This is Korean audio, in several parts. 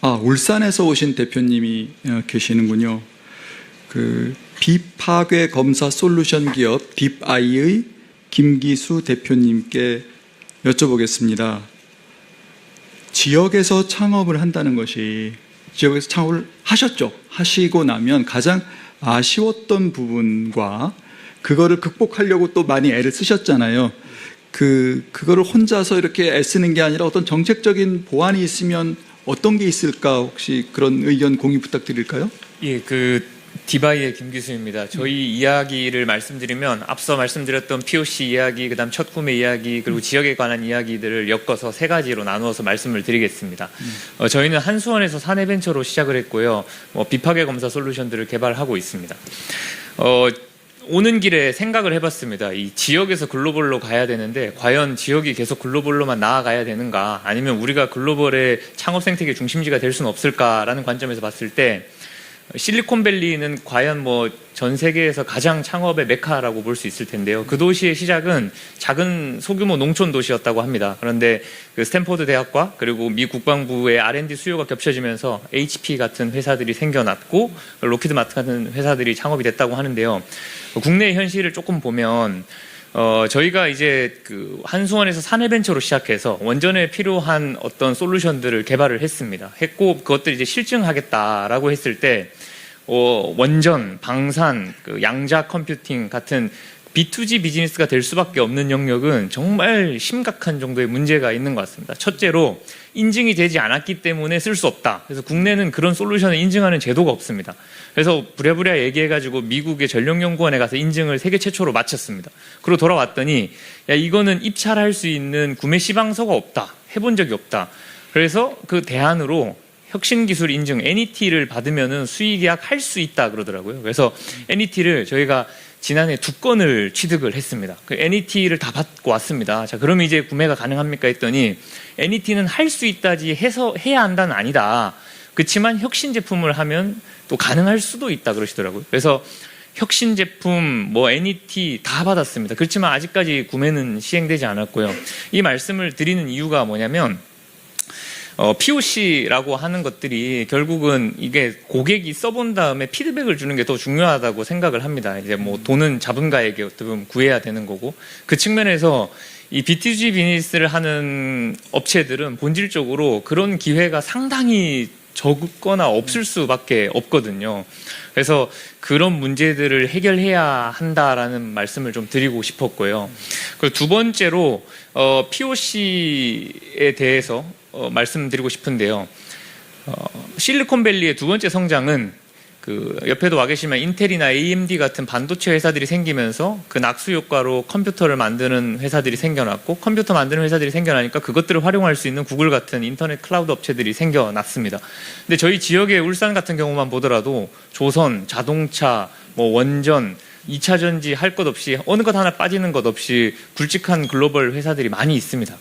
울산에서 오신 대표님이 계시는군요. 그 비파괴 검사 솔루션 기업 딥아이의 김기수 대표님께 여쭤보겠습니다. 지역에서 창업을 한다는 것이, 지역에서 창업을 하셨죠? 하시고 나면 가장 아쉬웠던 부분과 그거를 극복하려고 또 많이 애를 쓰셨잖아요. 그거를 혼자서 이렇게 애쓰는 게 아니라 어떤 정책적인 보완이 있으면 어떤 게 있을까, 혹시 그런 의견 공유 부탁드릴까요? 예, 디바이의 김기수입니다. 저희 이야기를 말씀드리면 앞서 말씀드렸던 POC 이야기, 그다음 첫 구매 이야기, 그리고 지역에 관한 이야기들을 엮어서 세 가지로 나누어서 말씀을 드리겠습니다. 저희는 한수원에서 사내벤처로 시작을 했고요. 비파괴 검사 솔루션들을 개발하고 있습니다. 오는 길에 생각을 해봤습니다. 이 지역에서 글로벌로 가야 되는데 과연 지역이 계속 글로벌로만 나아가야 되는가, 아니면 우리가 글로벌의 창업 생태계 중심지가 될 수는 없을까라는 관점에서 봤을 때 실리콘밸리는 과연 전 세계에서 가장 창업의 메카라고 볼 수 있을 텐데요. 그 도시의 시작은 작은 소규모 농촌 도시였다고 합니다. 그런데 스탠포드 대학과 그리고 미 국방부의 R&D 수요가 겹쳐지면서 HP 같은 회사들이 생겨났고 로키드 마트 같은 회사들이 창업이 됐다고 하는데요. 국내의 현실을 조금 보면 저희가 이제 한수원에서 사내벤처로 시작해서 원전에 필요한 어떤 솔루션들을 개발을 했고 그것들을 이제 실증하겠다라고 했을 때 원전, 방산, 양자 컴퓨팅 같은 B2G 비즈니스가 될 수밖에 없는 영역은 정말 심각한 정도의 문제가 있는 것 같습니다. 첫째로 인증이 되지 않았기 때문에 쓸 수 없다. 그래서 국내는 그런 솔루션을 인증하는 제도가 없습니다. 그래서 부랴부랴 얘기해가지고 미국의 전력연구원에 가서 인증을 세계 최초로 마쳤습니다. 그리고 돌아왔더니 이거는 입찰할 수 있는 구매 시방서가 없다. 해본 적이 없다. 그래서 그 대안으로 혁신기술 인증 NET를 받으면 수의계약 할 수 있다 그러더라고요. 그래서 NET를 저희가 지난해 2건을 취득을 했습니다. 그 NET를 다 받고 왔습니다. 자, 그럼 이제 구매가 가능합니까 했더니 NET는 할 수 있다지 해서 해야 한다는 아니다. 그렇지만 혁신 제품을 하면 또 가능할 수도 있다 그러시더라고요. 그래서 혁신 제품, NET 다 받았습니다. 그렇지만 아직까지 구매는 시행되지 않았고요. 이 말씀을 드리는 이유가 뭐냐면 POC라고 하는 것들이 결국은 이게 고객이 써본 다음에 피드백을 주는 게 더 중요하다고 생각을 합니다. 이제 돈은 자본가에게 어떻게 보면 구해야 되는 거고, 그 측면에서 이 B2G 비즈니스를 하는 업체들은 본질적으로 그런 기회가 상당히 적거나 없을 수밖에 없거든요. 그래서 그런 문제들을 해결해야 한다라는 말씀을 좀 드리고 싶었고요. 그리고 두 번째로 POC에 대해서 말씀드리고 싶은데요. 실리콘밸리의 두 번째 성장은 옆에도 와 계시면 인텔이나 AMD 같은 반도체 회사들이 생기면서 그 낙수 효과로 컴퓨터를 만드는 회사들이 생겨났고, 컴퓨터 만드는 회사들이 생겨나니까 그것들을 활용할 수 있는 구글 같은 인터넷 클라우드 업체들이 생겨났습니다. 근데 저희 지역의 울산 같은 경우만 보더라도 조선, 자동차, 원전, 2차 전지 할 것 없이 어느 것 하나 빠지는 것 없이 굵직한 글로벌 회사들이 많이 있습니다.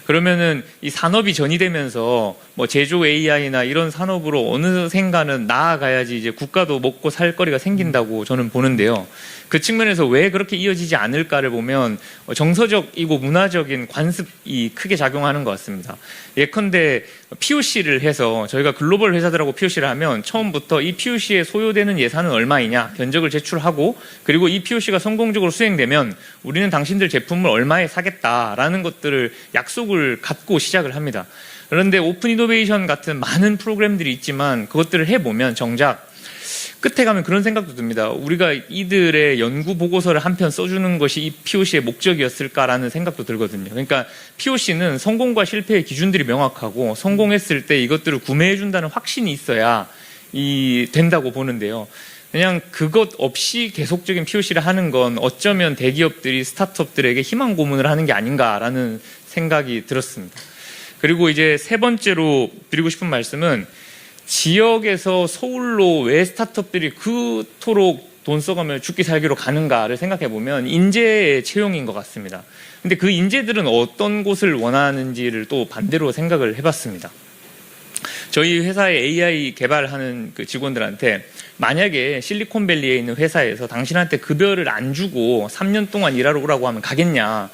그러면은 이 산업이 전이되면서 제조 AI나 이런 산업으로 어느샌가는 나아가야지 이제 국가도 먹고 살 거리가 생긴다고 저는 보는데요. 그 측면에서 왜 그렇게 이어지지 않을까를 보면 정서적이고 문화적인 관습이 크게 작용하는 것 같습니다. 예컨대 POC를 해서 저희가 글로벌 회사들하고 POC를 하면 처음부터 이 POC에 소요되는 예산은 얼마이냐 견적을 제출하고, 그리고 이 POC가 성공적으로 수행되면 우리는 당신들 제품을 얼마에 사겠다라는 것들을 약속을 갖고 시작을 합니다. 그런데 오픈 이노베이션 같은 많은 프로그램들이 있지만 그것들을 해보면 정작 끝에 가면 그런 생각도 듭니다. 우리가 이들의 연구 보고서를 한 편 써주는 것이 이 POC의 목적이었을까라는 생각도 들거든요. 그러니까 POC는 성공과 실패의 기준들이 명확하고 성공했을 때 이것들을 구매해준다는 확신이 있어야 된다고 보는데요. 그냥 그것 없이 계속적인 POC를 하는 건 어쩌면 대기업들이 스타트업들에게 희망 고문을 하는 게 아닌가라는 생각이 들었습니다. 그리고 이제 세 번째로 드리고 싶은 말씀은, 지역에서 서울로 왜 스타트업들이 그토록 돈 써가며 죽기 살기로 가는가를 생각해 보면 인재의 채용인 것 같습니다. 근데 그 인재들은 어떤 곳을 원하는지를 또 반대로 생각을 해봤습니다. 저희 회사의 AI 개발하는 직원들한테 만약에 실리콘밸리에 있는 회사에서 당신한테 급여를 안 주고 3년 동안 일하러 오라고 하면 가겠냐?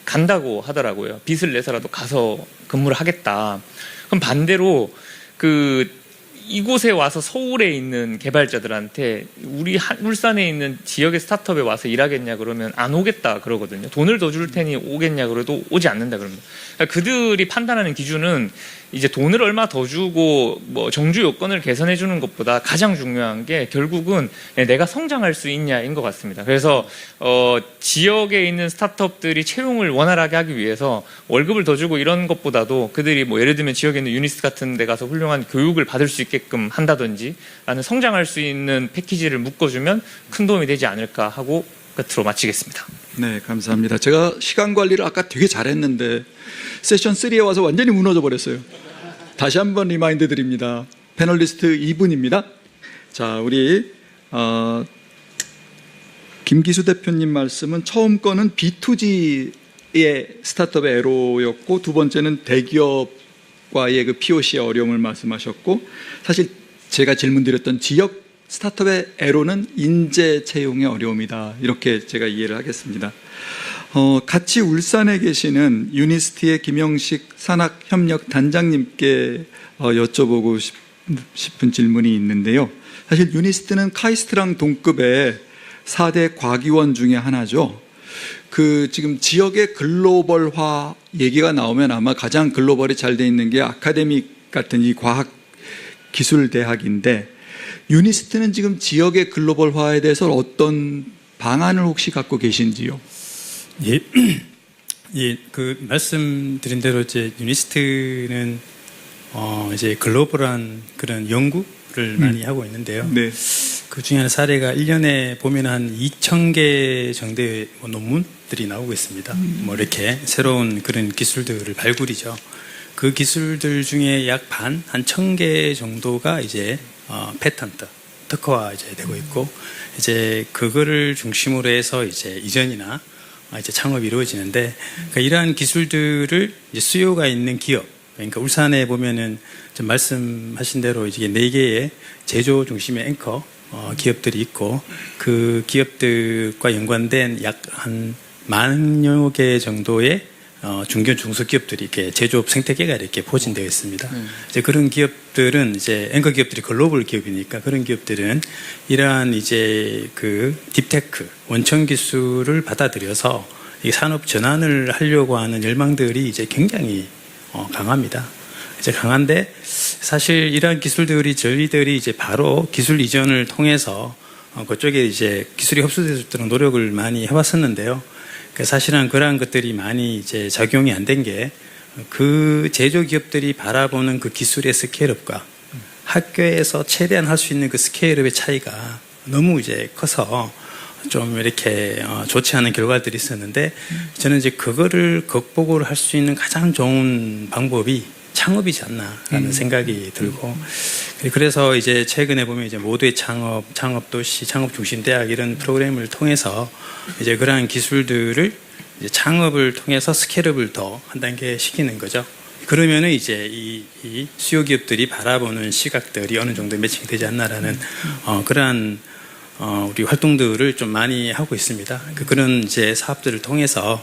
간다고 하더라고요. 빚을 내서라도 가서 근무를 하겠다. 그럼 반대로 이곳에 와서 서울에 있는 개발자들한테 우리 울산에 있는 지역의 스타트업에 와서 일하겠냐 그러면 안 오겠다 그러거든요. 돈을 더 줄 테니 오겠냐 그래도 오지 않는다 그럽니다. 그러니까 그들이 판단하는 기준은 이제 돈을 얼마 더 주고 뭐 정주 요건을 개선해 주는 것보다 가장 중요한 게 결국은 내가 성장할 수 있냐인 것 같습니다. 그래서 지역에 있는 스타트업들이 채용을 원활하게 하기 위해서 월급을 더 주고 이런 것보다도 그들이 뭐 예를 들면 지역에 있는 유니스트 같은 데 가서 훌륭한 교육을 받을 수 있게끔 한다든지 라는 성장할 수 있는 패키지를 묶어주면 큰 도움이 되지 않을까 하고 끝으로 마치겠습니다. 네, 감사합니다. 제가 시간 관리를 아까 되게 잘했는데 세션 3에 와서 완전히 무너져 버렸어요. 다시 한번 리마인드 드립니다. 패널리스트 2분입니다. 자, 우리 김기수 대표님 말씀은 처음 거는 B2G의 스타트업의 애로였고 두 번째는 대기업과의 그 POC의 어려움을 말씀하셨고 사실 제가 질문드렸던 지역 스타트업의 애로는 인재 채용의 어려움이다. 이렇게 제가 이해를 하겠습니다. 같이 울산에 계시는 유니스티의 김영식 산학협력 단장님께 여쭤보고 싶은 질문이 있는데요. 사실 유니스트는 카이스트랑 동급의 4대 과기원 중에 하나죠. 지금 지역의 글로벌화 얘기가 나오면 아마 가장 글로벌이 잘 돼 있는 게 아카데믹 같은 이 과학 기술 대학인데 유니스트는 지금 지역의 글로벌화에 대해서 어떤 방안을 혹시 갖고 계신지요? 예, 예, 말씀드린 대로 이제 유니스트는 이제 글로벌한 그런 연구를 많이 하고 있는데요. 네. 그 중에 하나 사례가 1년에 보면 한 2,000개 정도의 논문들이 나오고 있습니다. 뭐 이렇게 새로운 그런 기술들을 발굴이죠. 그 기술들 중에 약 한 1,000개 정도가 이제 패턴트, 특허화 이제 되고 있고, 이제 그거를 중심으로 해서 이제 이전이나 이제 창업이 이루어지는데, 그러니까 이러한 기술들을 이제 수요가 있는 기업, 그러니까 울산에 보면은 좀 말씀하신 대로 이제 4개의 제조 중심의 앵커 기업들이 있고, 그 기업들과 연관된 약 한 10,000여 개 정도의 중견 중소기업들이 이렇게 제조업 생태계가 이렇게 포진되어 있습니다. 이제 그런 기업들은 이제 앵커 기업들이 글로벌 기업이니까 그런 기업들은 이러한 이제 그 딥테크 원천 기술을 받아들여서 이 산업 전환을 하려고 하는 열망들이 이제 굉장히 강합니다. 이제 강한데 사실 이러한 기술들이 저희들이 이제 바로 기술 이전을 통해서 그쪽에 이제 기술이 흡수될 수 있도록 노력을 많이 해왔었는데요. 사실은 그러한 것들이 많이 이제 작용이 안 된 게 그 제조 기업들이 바라보는 그 기술의 스케일업과 학교에서 최대한 할 수 있는 그 스케일업의 차이가 너무 이제 커서 좀 이렇게 좋지 않은 결과들이 있었는데 저는 이제 그거를 극복을 할 수 있는 가장 좋은 방법이 창업이지 않나라는 생각이 들고 그래서 이제 최근에 보면 이제 모두의 창업도시, 창업중심대학 이런 프로그램을 통해서 이제 그러한 기술들을 이제 창업을 통해서 스케일업을 더 한 단계 시키는 거죠. 그러면은 이제 이 수요 기업들이 바라보는 시각들이 어느 정도 매칭되지 않나라는 그러한 우리 활동들을 좀 많이 하고 있습니다. 그런 이제 사업들을 통해서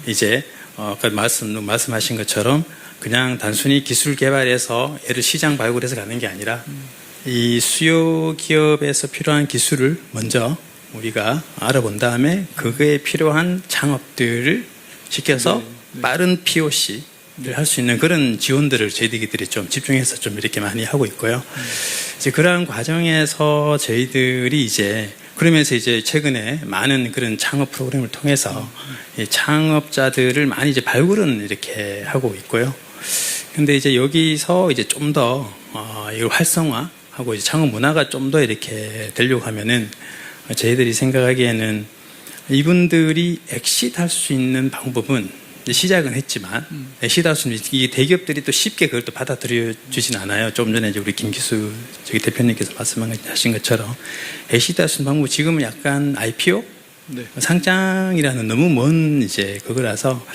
이제 아까 말씀하신 것처럼 그냥 단순히 기술 개발해서 얘를 시장 발굴해서 가는 게 아니라 이 수요 기업에서 필요한 기술을 먼저 우리가 알아본 다음에 그거에 필요한 창업들을 시켜서 빠른 POC를 할 수 있는 그런 지원들을 저희들이 좀 집중해서 좀 이렇게 많이 하고 있고요. 이제 그러한 과정에서 저희들이 이제 그러면서 이제 최근에 많은 그런 창업 프로그램을 통해서 창업자들을 많이 이제 발굴은 이렇게 하고 있고요. 근데 이제 여기서 이제 좀 더 이걸 활성화하고 이제 창업 문화가 좀 더 이렇게 되려고 하면은 저희들이 생각하기에는 이분들이 엑시트할 수 있는 방법은 시작은 했지만 엑시트할 수 있는 이 대기업들이 또 쉽게 그걸 또 받아들여 주진 않아요. 조금 전에 이제 우리 김기수 저기 대표님께서 말씀하신 것처럼 엑시트할 수 있는 방법 지금은 약간 IPO 네. 상장이라는 너무 먼 이제 그거라서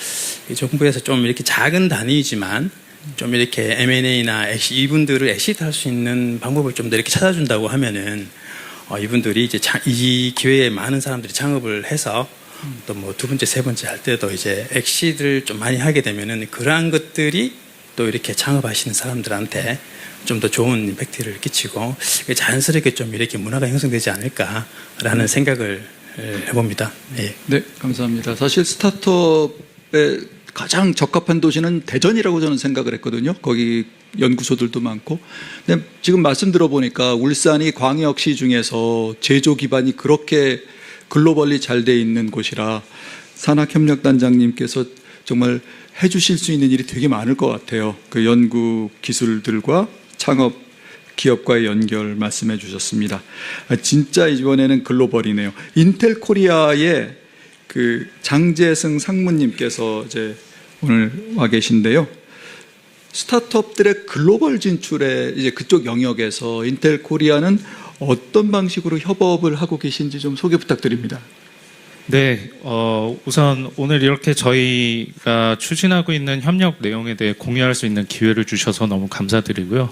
정부에서 좀 이렇게 작은 단위이지만 좀 이렇게 M&A나 이분들을 엑시트할 수 있는 방법을 좀 더 이렇게 찾아준다고 하면은 이분들이 이제 이 기회에 많은 사람들이 창업을 해서 또 뭐 두 번째, 세 번째 할 때도 이제 엑시트를 좀 많이 하게 되면은 그러한 것들이 또 이렇게 창업하시는 사람들한테 좀 더 좋은 임팩트를 끼치고 자연스럽게 좀 이렇게 문화가 형성되지 않을까라는 생각을 해봅니다. 예. 네, 감사합니다. 사실 스타트업에 가장 적합한 도시는 대전이라고 저는 생각을 했거든요. 거기 연구소들도 많고. 근데 지금 말씀 들어보니까 울산이 광역시 중에서 제조 기반이 그렇게 글로벌리 잘 돼 있는 곳이라 산학협력단장님께서 정말 해주실 수 있는 일이 되게 많을 것 같아요. 그 연구 기술들과 창업 기업과의 연결 말씀해 주셨습니다. 진짜 이번에는 글로벌이네요. 인텔 코리아의 그 장재승 상무님께서 이제 오늘 와 계신데요. 스타트업들의 글로벌 진출에 이제 그쪽 영역에서 인텔 코리아는 어떤 방식으로 협업을 하고 계신지 좀 소개 부탁드립니다. 네, 우선 오늘 이렇게 저희가 추진하고 있는 협력 내용에 대해 공유할 수 있는 기회를 주셔서 너무 감사드리고요.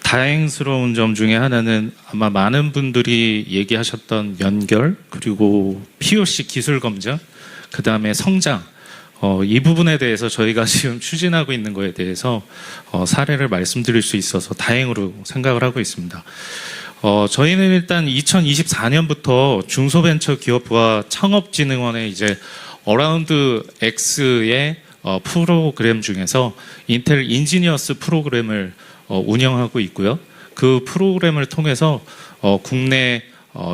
다행스러운 점 중에 하나는 아마 많은 분들이 얘기하셨던 연결, 그리고 POC 기술 검증, 그 다음에 성장, 이 부분에 대해서 저희가 지금 추진하고 있는 거에 대해서 사례를 말씀드릴 수 있어서 다행으로 생각을 하고 있습니다. 저희는 일단 2024년부터 중소벤처기업부와 창업진흥원의 이제 어라운드 X의 프로그램 중에서 인텔 인지니어스 프로그램을 운영하고 있고요. 그 프로그램을 통해서 국내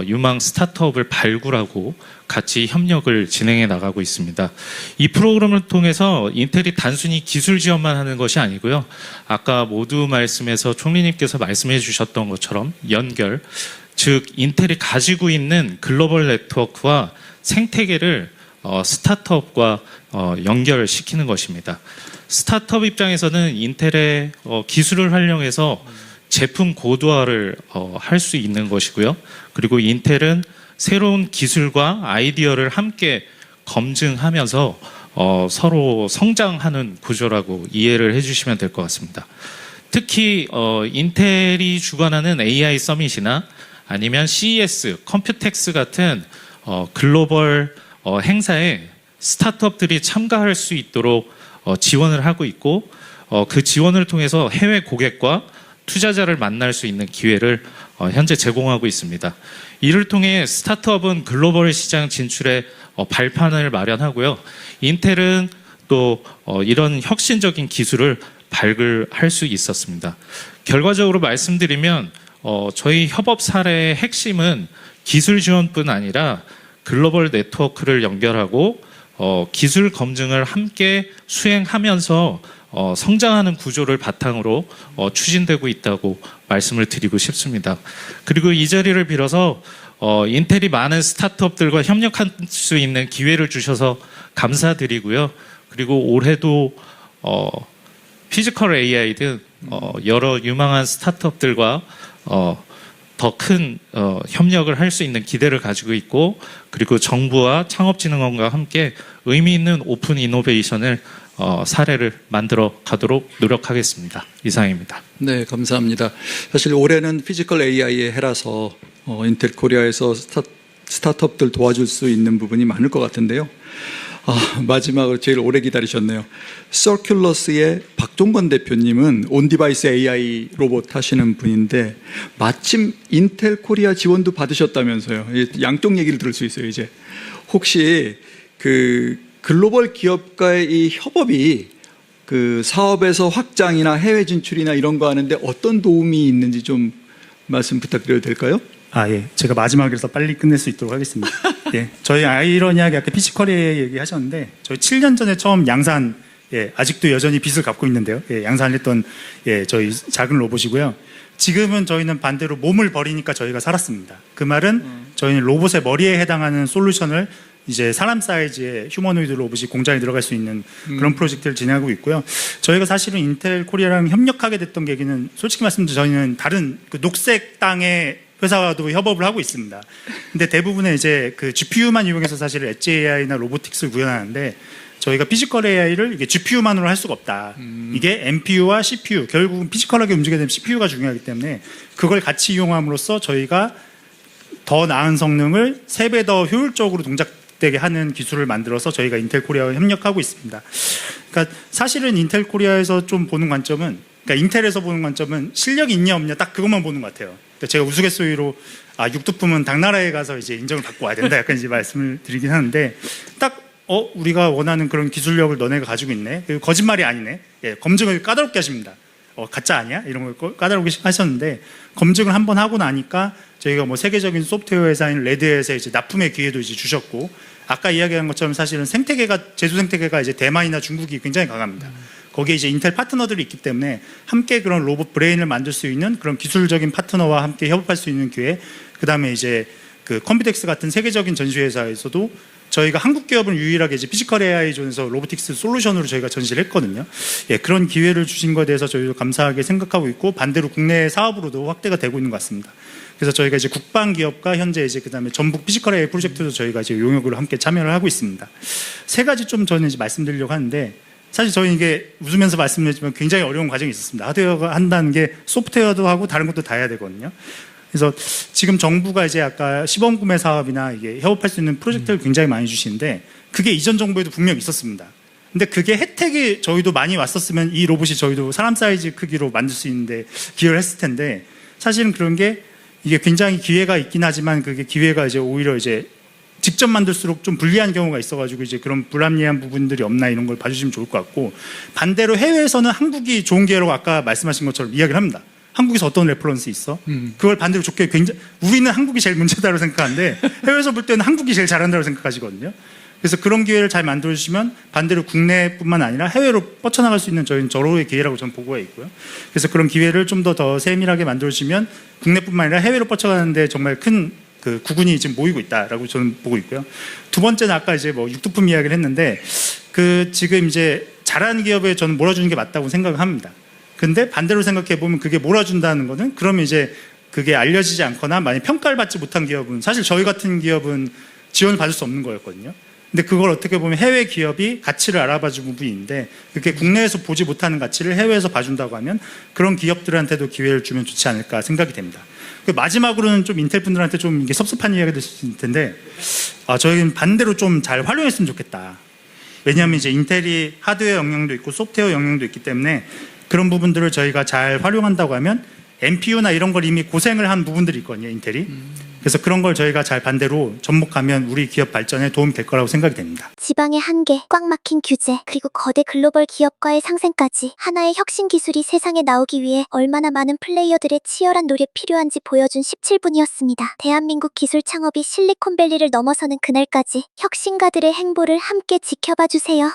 유망 스타트업을 발굴하고 같이 협력을 진행해 나가고 있습니다. 이 프로그램을 통해서 인텔이 단순히 기술 지원만 하는 것이 아니고요. 아까 모두 말씀에서 총리님께서 말씀해 주셨던 것처럼 연결, 즉 인텔이 가지고 있는 글로벌 네트워크와 생태계를 스타트업과 연결시키는 것입니다. 스타트업 입장에서는 인텔의 기술을 활용해서 제품 고도화를 할 수 있는 것이고요. 그리고 인텔은 새로운 기술과 아이디어를 함께 검증하면서 서로 성장하는 구조라고 이해를 해주시면 될 것 같습니다. 특히 인텔이 주관하는 AI 서밋이나 아니면 CES, 컴퓨텍스 같은 글로벌 행사에 스타트업들이 참가할 수 있도록 지원을 하고 있고 그 지원을 통해서 해외 고객과 투자자를 만날 수 있는 기회를 현재 제공하고 있습니다. 이를 통해 스타트업은 글로벌 시장 진출에 발판을 마련하고요. 인텔은 또 이런 혁신적인 기술을 발굴할 수 있었습니다. 결과적으로 말씀드리면 저희 협업 사례의 핵심은 기술 지원뿐 아니라 글로벌 네트워크를 연결하고 기술 검증을 함께 수행하면서 성장하는 구조를 바탕으로 추진되고 있다고 말씀을 드리고 싶습니다. 그리고 이 자리를 빌어서 인텔이 많은 스타트업들과 협력할 수 있는 기회를 주셔서 감사드리고요. 그리고 올해도 피지컬 AI 등 여러 유망한 스타트업들과 더 큰 협력을 할 수 있는 기대를 가지고 있고, 그리고 정부와 창업진흥원과 함께 의미 있는 오픈 이노베이션을 사례를 만들어 가도록 노력하겠습니다. 이상입니다. 네, 감사합니다. 사실 올해는 피지컬 AI의 해라서 인텔 코리아에서 스타트업들 도와줄 수 있는 부분이 많을 것 같은데요. 마지막으로 제일 오래 기다리셨네요. 서큘러스의 박종건 대표님은 온디바이스 AI 로봇 하시는 분인데 마침 인텔 코리아 지원도 받으셨다면서요. 양쪽 얘기를 들을 수 있어요. 이제 혹시 그 글로벌 기업과의 이 협업이 그 사업에서 확장이나 해외 진출이나 이런 거 하는데 어떤 도움이 있는지 좀 말씀 부탁드려도 될까요? 예. 제가 마지막이라서 빨리 끝낼 수 있도록 하겠습니다. 예. 저희 아이러니하게 아까 피지컬에 얘기하셨는데, 저희 7년 전에 처음 양산, 아직도 여전히 빚을 갚고 있는데요. 양산을 했던, 저희 작은 로봇이고요. 지금은 저희는 반대로 몸을 버리니까 저희가 살았습니다. 그 말은 저희는 로봇의 머리에 해당하는 솔루션을 이제 사람 사이즈의 휴머노이드 로봇이 공장에 들어갈 수 있는 그런 프로젝트를 진행하고 있고요. 저희가 사실은 인텔 코리아랑 협력하게 됐던 계기는 솔직히 말씀드리면 저희는 다른 그 녹색 땅의 회사와도 협업을 하고 있습니다. 근데 대부분의 이제 그 GPU만 이용해서 사실 엣지 AI나 로보틱스를 구현하는데, 저희가 피지컬 AI를 이게 GPU만으로 할 수가 없다. 이게 NPU와 CPU, 결국은 피지컬하게 움직이게 되면 CPU가 중요하기 때문에 그걸 같이 이용함으로써 저희가 더 나은 성능을 3배 더 효율적으로 동작되게 하는 기술을 만들어서 저희가 인텔 코리아와 협력하고 있습니다. 그러니까 사실은 인텔 코리아에서 좀 보는 관점은 그러니까 인텔에서 보는 관점은 실력이 있냐 없냐 딱 그것만 보는 것 같아요. 그러니까 제가 우스갯소리로 육두품은 당나라에 가서 이제 인정을 받고 와야 된다 약간 이제 말씀을 드리긴 하는데 딱 우리가 원하는 그런 기술력을 너네가 가지고 있네. 거짓말이 아니네. 예, 검증을 까다롭게 하십니다. 가짜 아니야? 이런 걸 까다롭게 하셨는데 검증을 한번 하고 나니까 저희가 뭐 세계적인 소프트웨어 회사인 레드햇에 이제 납품의 기회도 이제 주셨고 아까 이야기한 것처럼 사실은 제조 생태계가 이제 대만이나 중국이 굉장히 강합니다. 거기에 이제 인텔 파트너들이 있기 때문에 함께 그런 로봇 브레인을 만들 수 있는 그런 기술적인 파트너와 함께 협업할 수 있는 기회. 그다음에 이제 그 컴퓨텍스 같은 세계적인 전시회사에서도 저희가 한국 기업은 유일하게 이제 피지컬 AI 존에서 로보틱스 솔루션으로 저희가 전시를 했거든요. 예, 그런 기회를 주신 것에 대해서 저희도 감사하게 생각하고 있고 반대로 국내 사업으로도 확대가 되고 있는 것 같습니다. 그래서 저희가 이제 국방 기업과 현재 이제 그다음에 전북 피지컬 AI 프로젝트도 저희가 이제 용역으로 함께 참여를 하고 있습니다. 세 가지 좀 저는 이제 말씀드리려고 하는데 사실 저희 이게 웃으면서 말씀드렸지만 굉장히 어려운 과정이 있었습니다. 하드웨어가 한다는 게 소프트웨어도 하고 다른 것도 다 해야 되거든요. 그래서 지금 정부가 이제 아까 시범 구매 사업이나 이게 협업할 수 있는 프로젝트를 굉장히 많이 주시는데 그게 이전 정부에도 분명 있었습니다. 근데 그게 혜택이 저희도 많이 왔었으면 이 로봇이 저희도 사람 사이즈 크기로 만들 수 있는데 기여를 했을 텐데 사실은 그런 게 이게 굉장히 기회가 있긴 하지만 그게 기회가 이제 오히려 이제 직접 만들수록 좀 불리한 경우가 있어가지고 이제 그런 불합리한 부분들이 없나 이런 걸 봐주시면 좋을 것 같고 반대로 해외에서는 한국이 좋은 기회라고 아까 말씀하신 것처럼 이야기를 합니다. 한국에서 어떤 레퍼런스 있어? 그걸 반대로 좋게 우리는 한국이 제일 문제다라고 생각하는데 해외에서 볼 때는 한국이 제일 잘한다고 생각하시거든요. 그래서 그런 기회를 잘 만들어주시면 반대로 국내뿐만 아니라 해외로 뻗쳐나갈 수 있는 저희는 절호의 기회라고 저는 보고 있고요. 그래서 그런 기회를 좀 더 세밀하게 만들어주시면 국내뿐만 아니라 해외로 뻗쳐가는데 정말 큰 그 구군이 지금 모이고 있다라고 저는 보고 있고요. 두 번째는 아까 이제 뭐 육두품 이야기를 했는데 그 지금 이제 잘하는 기업에 저는 몰아주는 게 맞다고 생각을 합니다. 근데 반대로 생각해 보면 그게 몰아준다는 거는 그러면 이제 그게 알려지지 않거나 만약 평가를 받지 못한 기업은 사실 저희 같은 기업은 지원을 받을 수 없는 거였거든요. 근데 그걸 어떻게 보면 해외 기업이 가치를 알아봐준 부분인데 그게 국내에서 보지 못하는 가치를 해외에서 봐준다고 하면 그런 기업들한테도 기회를 주면 좋지 않을까 생각이 됩니다. 마지막으로는 좀 인텔 분들한테 좀 이게 섭섭한 이야기가 될 수 있을 텐데 저희는 반대로 좀 잘 활용했으면 좋겠다. 왜냐하면 이제 인텔이 하드웨어 영역도 있고 소프트웨어 영역도 있기 때문에 그런 부분들을 저희가 잘 활용한다고 하면 MPU나 이런 걸 이미 고생을 한 부분들이 있거든요, 인텔이. 그래서 그런 걸 저희가 잘 반대로 접목하면 우리 기업 발전에 도움이 될 거라고 생각이 됩니다. 지방의 한계, 꽉 막힌 규제, 그리고 거대 글로벌 기업과의 상생까지 하나의 혁신 기술이 세상에 나오기 위해 얼마나 많은 플레이어들의 치열한 노력 필요한지 보여준 17분이었습니다. 대한민국 기술 창업이 실리콘밸리를 넘어서는 그날까지 혁신가들의 행보를 함께 지켜봐 주세요.